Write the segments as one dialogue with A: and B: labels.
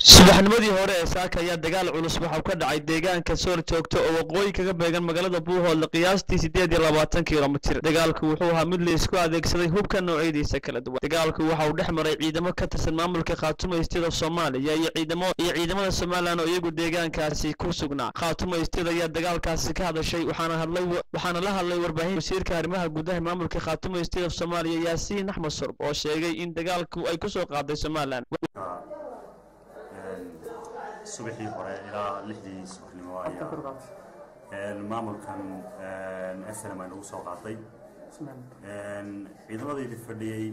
A: subaxnimadii hore ee saaka ayaa dagaal culus waxa uu ka dhacay deegaanka Sool joogto oo waqooyi kaga beegan magaalada Buuhoodle qiyaastii 28 kiiloomitir. Dagaalku wuxuu ahaa mid la isku adeegsaday hubka noocyadiisa kala duwan. Dagaalku waxa uu dhex maray ciidamo ka tirsan maamulka Khaatumo State Soomaaliya iyo ciidamada Soomaaliland oo iyagu deegaankaasi ku sugnaa. Khaatumo State ayaa dagaalkaasi ka hadashay waxaana la hadlay warbaahin wasiirka arrimaha gudaha maamulka Khaatumo State Soomaaliya Yaasiin Axmed Surb oo sheegay in dagaalku ay ku soo qaaday Soomaaliland.
B: subaxii hore ilaa 6 subaxnimo ayaa maamulkan SNM ay ugu soo qaaday ciidamadii fadhiyay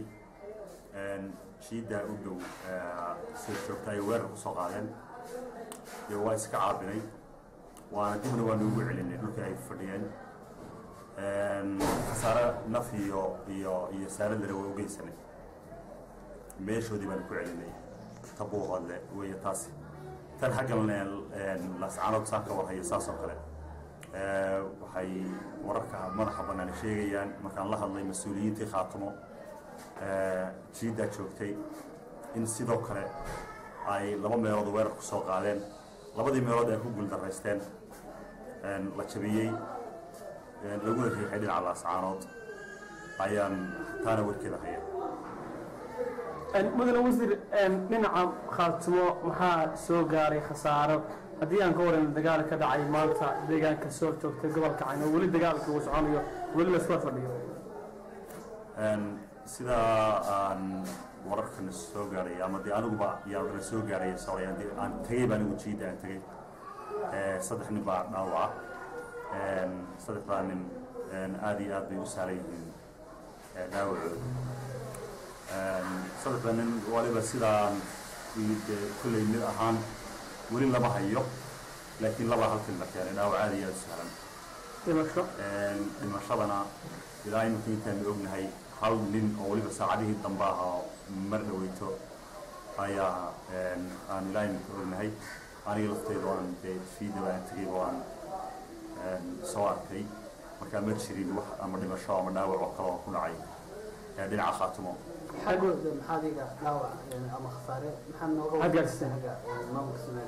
B: shiida u dhow soo joogtay weerar ku soo qaadeen iyo waa iska caabinay waana dibna waa ugu celinay dhulka ay fadhiyeen khasaare naf iyo saarad la u geysanay meeshoodii baan ku celinay Buuhoodle way taasi tan xagalna lascaanood saaka waxay saaso kale waxay wararka madaxa banaan sheegayaan markaan la hadlay mas'uuliyiintii Khaatumo jiida joogtay in sidoo kale ay laba meelood weerar ku soo qaadeen labadii meelood ay ku guuldareysteen la jabiyay lagu riixay dhinaca lascaanood ayaan taana warkeeda hayay
C: مدن وزير dhinaca Khaatumo maxaa soo gaaray khasaaro hadii aan ka waran dagaal ka dhacay maanta deegaanka soo joogtay gobolka Cayn oo wali dagaalku uu soconayo wali la soo fadhiyo
B: sida aan wararkan soo gaaray ama anigu yaa soo gaaray sooyadii aan tagay baan ugu jiidaan tagay saddex nin baa dhaawac saddex nin aadi bay u saareeyeen dhaawac صدقاً والي بسيطة كل يوم أهان ولين لبا هيو لكن لبا هالك المكان أو عادي سهلا. المشروع إذا يمكن كان يقولون هاي هل من أولي بس عادي تنباها مرة ويتو هيا أنا لا يمكن هاي أنا يلفتي دوان في دوان تجيبوان سواء كي مكان مرشري لوح أمر المشروع من أول وقرا كل عين هذه العخاتمو.
D: حقول محاذيك نوع يعني أما خسارة محن
C: حق السنة
D: مامك سنة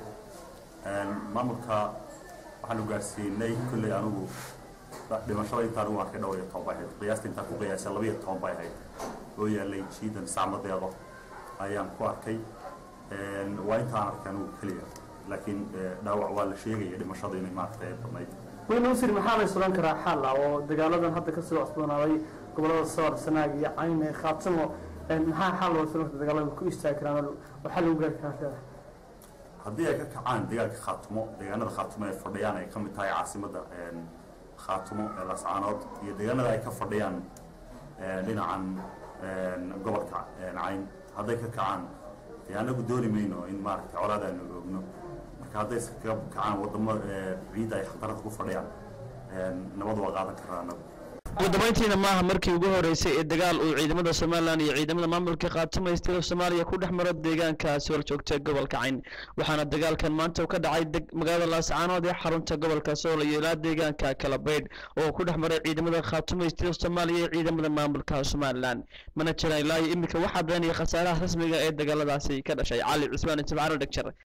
B: مامك waxaan u gaarsiinay kulli anigu dhimashada intaan u arkay dhawr 10 baahay qiyaastii inta ku qiyaasay 12 baahay oo yaalay jiidan saamadeedo ayaan ku arkay waa intaan arkay anigu kaliya laakiin dhaawac waa la sheegay dhimashada inay maartay badnayd
C: waynu sir maxaa la sulan karaa xal oo dagaaladan hadda ka soo cusboonaaday gobolada Sool Sanaag iyo Cayn ee Khaatumo maxaa xal loo sulan dagaalada ku istaagi karaan oo xal uga gaartaa
B: haddii ay ka kacaan dagaalka Khaatumo deegaanada Khaatumo ee fadhiyaan ay ka mid tahay caasimadda Khaatumo ee Lascaanood iyo deegaanada ay ka fadhiyaan dhinacan gobolka Cayn hadday ka kacaan anagu dooni mayno in maaragtay colaadaan oogno marka hadday ka kacaan wadamo ciid ay khatarada ku fadhiyaan nabad waa qaadan karaan
A: wadamayntiina maaha markii ugu horeysay ee dagaal uu ciidamada Soomaaliland iyo ciidamada maamulka Khaatumo State Soomaaliya ku dhex maray deegaanka Sool joogtay gobolka Cayn waxaana dagaalkan maanta ka dhacay magaalada Lascaanood ee xarunta gobolka Sool iyo ilaa deegaanka Kalabeyd oo ku dhex maray ciidamada Khaatumo State Soomaaliya iyo ciidamada maamulka Soomaaliland mana jiraan ilaa imika waxa beenaya khasaaraha rasmiga ee dagaaladaasi ka dhashay Cali Cusmaan Intibaaro Dhagjar